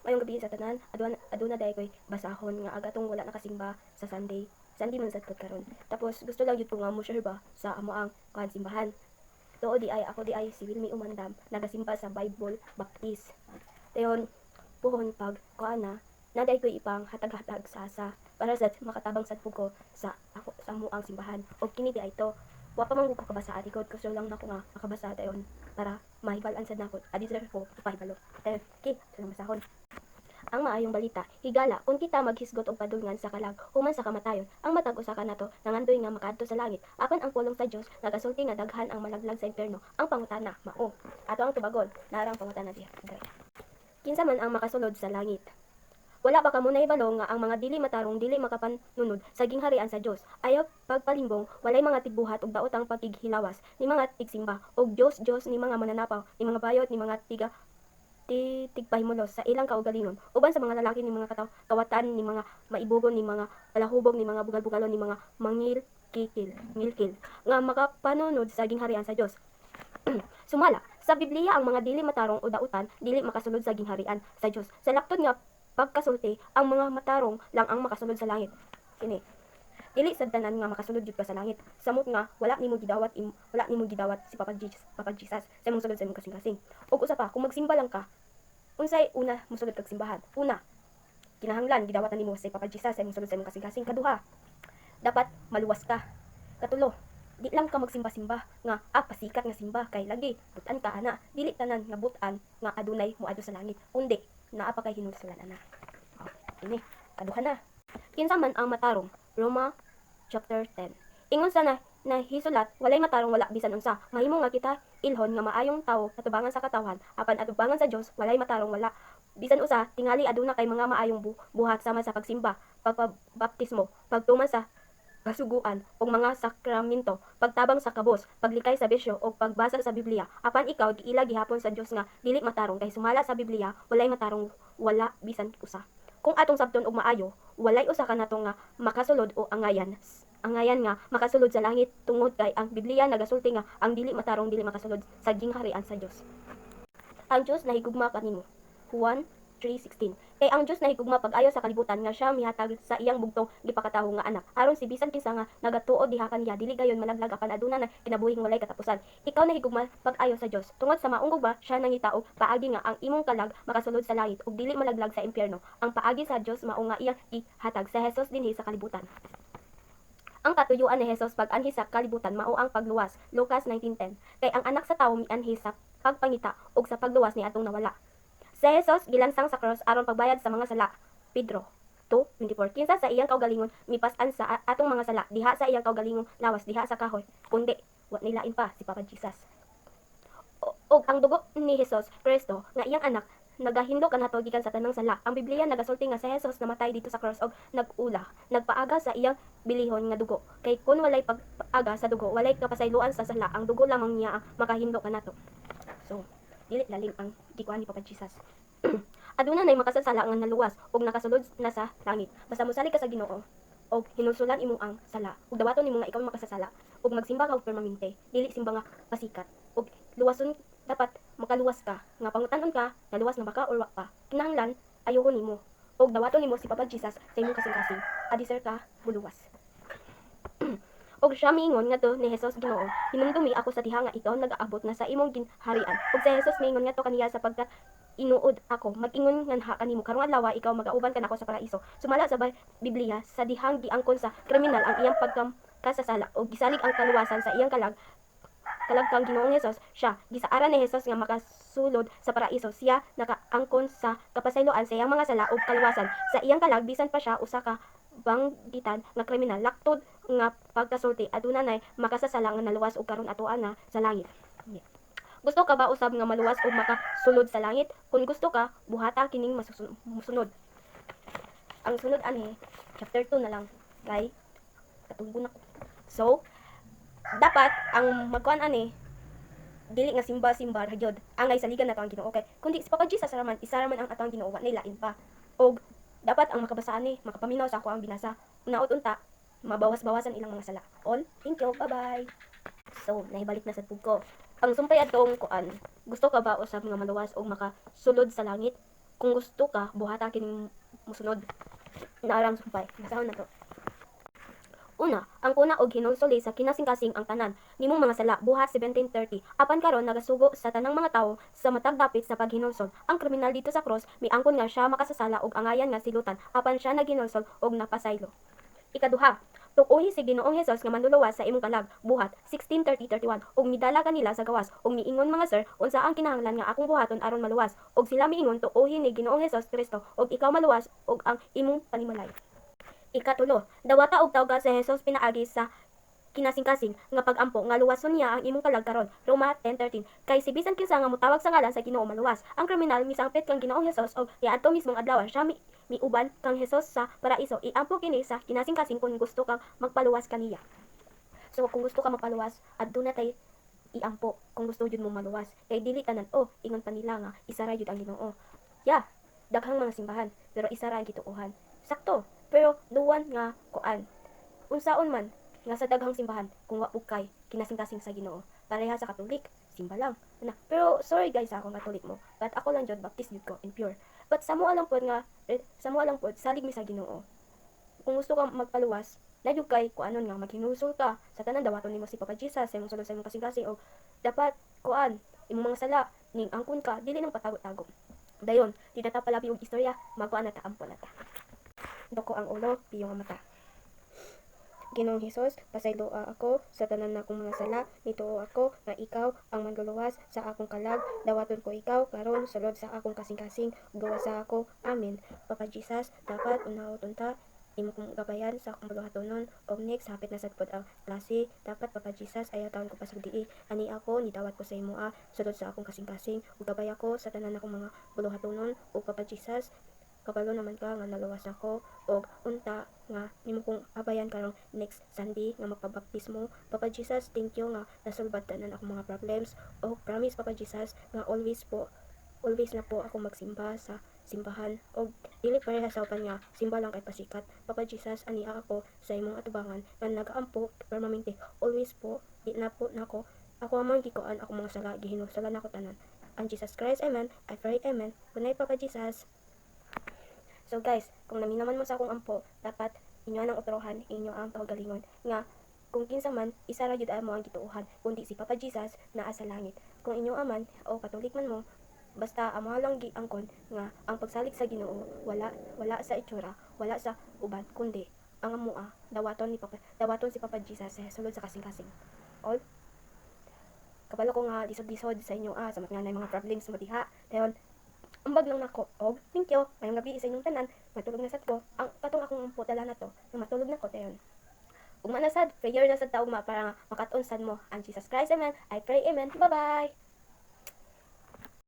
Mayong gabi sa tanan, aduna day ko'y basahon nga agatong wala nakasimba sa Sunday. Sunday man sad karon. Tapos gusto lang gyud ko nga mo sure ba sa amo ang kuan simbahan. Tuo di ay ako di ay si Wilmy Umandam nagasimba sa Bible Baptist. Dayon puhon pag kuan na naday ko'y ipang hatag-hatag sa para sa makatabang sad ko sa ako sa amo ang simbahan. Og kini di ay to wa pa man ko kabasa atikod gusto lang nako nga makabasa dayon para mahibalan sad nako. Adi sir ko pahibalo. Dayon okay, sa masahon. Ang maayong balita, higala kung kita maghisgot og padulngan sa kalag human sa kamatayon, ang matag usa ka nato nangandoy nga makaadto sa langit. Apan ang pulong sa Dios nagasulti nga daghan ang malaglag sa impierno. Ang pangutana mao. Ato ang tubagon, narang pangutana diha. Kinsa man ang makasulod sa langit? Wala ba kamo nahibalo nga ang mga dili matarong dili makapanunod sa gingharian sa Dios? Ayaw pagpalimbong, walay mga tigbuhat og daotang pagkighilawas ni mga tigsimba og Dios ni mga mananapaw, ni mga bayot ni mga tigpahimulos sa ilang kaugalingon uban sa mga lalaki ni mga kawatan ni mga maibugon ni mga palahubog ni mga bugal-bugalon ni mga ngilkil nga makapanunod sa gingharian sa Dios. Sumala sa Biblia ang mga dili matarong o dautan dili makasulod sa gingharian sa Dios. Sa laktod nga pagkasulti ang mga matarong lang ang makasulod sa langit. Kini dili sad tanan nga makasulod jud ka sa langit. Samot nga wala nimo gidawat si Papa Jesus sa imong sulod sa imong kasing-kasing. Ug usa pa, kung magsimba lang ka, unsay una mosulod kag simbahan? Una, kinahanglan gidawatan nimo si Papa Jesus sa imong sulod sa imong kasing-kasing. Kaduha, dapat maluwas ka. Katulo, di lang ka magsimba-simba nga pasikat nga simba kay lagi butan ka ana. Dili tanan nga butan nga adunay moadto sa langit. Undi, naa pa kay hinulsulan ana. Ini, kaduha na. Kinsa man ang matarong? Roma chapter 10. Ingon sa nahisulat, walay matarong wala bisan unsa. Mahimo nga kita ilhon nga maayong tawo katubangan sa katawhan, apan atubangan sa Dios walay matarong wala. Bisan usa, tingali aduna kay mga maayong buhat sama sa pagsimba, pagpabaptismo, pagtuman sa kasuguan ug mga sakramento, pagtabang sa kabos, paglikay sa bisyo ug pagbasa sa Biblia. Apan ikaw giila gihapon sa Dios nga dili matarong kay sumala sa Biblia walay matarong wala bisan usa. Kung atong sabton og maayo, walay usa ka nato nga makasulod o angayan nga makasulod sa langit tungod kay ang Biblia nagasulti nga ang dili matarong dili makasulod sa gingharian sa Dios. Ang Dios nahigugma kanimo. Juan 3:16. Kay ang Dios nahigugma pag-ayo sa kalibutan nga siya mihatag sa iyang bugtong gipakataho nga anak aron si bisan kinsa nga nagatuo diha kaniya dili gayon malaglag apan aduna na kinabuhing walay katapusan. Ikaw nahigugma pag-ayo sa Dios tungod sa maunggog ba siya nangitaog paagi nga ang imong kalag makasulod sa langit ug dili malaglag sa impierno. Ang paagi sa Dios mao nga iyang ihatag sa Hesus dinhi sa kalibutan. Ang katuyuan ni Hesus pag-anhi sa kalibutan mao ang pagluwas. Lucas 19:10. Kay ang anak sa tawo mianhi sa pagpangita ug sa pagluwas ni atong nawala. Si Hesus gilansang sa cross aron pagbayad sa mga sala. Pedro 2:24. Kinsa sa iyang kaugalingon mipas-an sa atong mga sala diha sa iyang kaugalingong lawas diha sa kahoy. Kundi wa nilain pa si Papa Jesus. Og ang dugo ni Hesus Kristo nga iyang anak nagahindog kanato gikan sa tanang sala. Ang Biblia nagasulti nga si Jesus namatay dito sa cross og nagpaaga sa iyang bilihon nga dugo. Kay kun walay pag-aga sa dugo, walay kapasayloan sa sala. Ang dugo lamang niya ang makahindog kanato. So, dili lalim ang gikuan ni Papa Jesus. Aduna nay makasasala nga naluwas og nakasulod na sa langit. Basta mosalig ka sa Ginoo og hinulsulan imo ang sala. Ug dawaton nimo nga ikaw makasasala ug magsimba ka og permanente, dili simba nga pasikat. Ug luwason dapat makaluwas ka nga pangutan-on ka naluwas na baka or wa pa. Kinahanglan ayohon nimo og dawaton nimo si Papa Jesus sa imong kasing-kasing. Adi sir ka buluwas. Og siya miingon ngadto ni Jesus Ginoo, hinumdumi ako sa diha nga ikaw nagaabot na sa imong ginharian. Ug si Jesus miingon ngadto kaniya sa pagka inuod ako, mag-ingon nga kanimo karong adlaw ikaw magauban ka nako sa paraiso. Sumala sa Biblia sa dihang giangkon sa kriminal ang iyang pagkasasala og gisalig ang kaluwasan sa iyang kalagkang Ginoong Hesus, siya gisaaran ni Hesus nga makasulod sa paraiso. Siya nakaangkon sa kapasayloan sa iyang mga sala ug kaluwasan sa iyang kalag bisan pa siya usa ka banggitan nga kriminal. Laktod nga pagkasulti aduna nay makasasala nga naluwas og karon atoa na sa langit. Yeah. Gusto ka ba usab nga maluwas o makasulod sa langit? Kung gusto ka, buhata kining musunod. Ang sunod ani, chapter 2 na lang. Kay katunggo na ko. So, dapat ang magkuan ani dili nga simba-simba ra gyud. Angay saligan nato ang Ginoo kay kundi si Papa Jesus isaraman ang atong Ginoo wa nay lain pa. Og dapat ang makabasa ani makapaminaw sa ako ang binasa. Unaot unta mabawas-bawasan ilang mga sala. All, thank you. Bye-bye. So, nahibalik na sad pud ko. Ang sumpay atong kuan, gusto ka ba usab nga maluwas og makasulod sa langit? kung gusto ka buhata kining musunod na arang sumpay. Masahon na to. Una, ang kuna og hinulsoli sa kinasing-kasing ang tanan nimong mga sala buhat 1730. Apan karon nagasugo sa tanang mga tawo sa matag dapit sa paghinulsol. Ang kriminal dito sa cross miangkon nga siya makasasala og angayan nga silutan apan siya naghinulsol og napasaylo. Ikaduha, tukuhi si Ginoong Hesus nga manluluwas sa imong kalag buhat 16:30-31 ug midala kanila sa gawas ug miingon mga sir unsa ang kinahanglan nga akong buhaton aron maluwas ug sila miingon tukuhi ni Ginoong Hesus Kristo ug ikaw maluwas ug ang imong panimalay. Ikatulo, dawata og tawga sa Hesus pinaagi sa kinasing-kasing nga pag-ampo nga luwason niya ang imong kalag karon. Roma 10:13. Kay si bisan kinsa nga motawag sa ngalan sa Ginoo maluwas. Ang kriminal misangpit kang Ginoong Hesus og niadto mismong adlaw siya miuban kang Hesus sa paraiso. Iampo kini sa kinasing-kasing kung gusto kang magpaluwas kaniya. So kung gusto ka magpaluwas, adto na tay iampo kung gusto jud mo maluwas. Kay dili tanan ingon pa nila nga isa ra jud ang Ginoo. Yeah, daghang mga simbahan pero isa ra ang gituohan. Sakto, pero duwan nga kuan. Unsaon man nga sa daghang simbahan kung wa kay kinasing-kasing sa Ginoo. Pareha sa Katolik, simba lang. Na. Pero sorry guys akong Katolik mo, but ako lang jud baptist jud ko and pure. But sa mo alam pod nga sa mo alam pod salig mi sa Ginoo. Kung gusto ka magpaluwas, layo kay kuanon nga maghinulsol ka sa tanan dawaton nimo si Papa Jesus sa imong sulod sa imong kasing-kasing o dapat kuan imong mga sala ning angkon ka dili nang patago-tago. Dayon, di ta palabi og istorya, magkuan na ta ampon na ta. Doko ang ulo, piyo nga mata. Ginoong Hesus, pasayloa ako sa tanan na akong mga sala, nituo ako nga ikaw ang manluluwas sa akong kalag, dawaton ko ikaw karon sulod sa akong kasing-kasing, duwasa ako. Amen. Papa Jesus, dapat unahon ta imo kong gabayan sa akong buhatonon og next hapit na sad pod ang klase. Dapat Papa Jesus ayaw taon ko pasagdii ani ako nidawat ko sa imo sulod sa akong kasing-kasing ug gabay ako sa tanan akong mga buhatonon ug Papa Jesus kabalo naman ka nga naluwas ako og unta nga nimo kong abayan karong next Sunday nga magpabaptismo. Papa Jesus, thank you nga nasulbad tanan akong mga problems og promise Papa Jesus nga always na po ako magsimba sa simbahan og dili pareha sa uban nga simba lang kay pasikat. Papa Jesus, ania ako sa imong atubangan nga nagaampo permanente always po di na po nako ako amang gikuan ako mga sala gihinulsalan nako tanan. Ang Jesus Christ, amen. I pray, amen. Good night, Papa Jesus. So guys, kung naminaman mo sa akong ampo, dapat inyo ang utrohan, inyo ang pagalingon nga kung kinsa man isa ra gyud mo ang gituohan kundi si Papa Jesus naa sa langit. Kung inyo aman o Katolik man mo, basta amo lang giangkon nga ang pagsalig sa Ginoo wala sa itsura, wala sa uban kundi ang amoa dawaton si Papa Jesus sa sulod sa kasing-kasing. All kabalo ko nga lisod-lisod sa inyo sa mga problems mo diha. Dayon ambag lang nako og thank you ngayong gabi sa inyong tanan matulog na sad ko ang katong akong ampo dala na to nga matulog na ko dayon ug manasad prayer na sad ta ugma para makaton sad mo ang Jesus Christ, amen. I pray, amen. Bye bye.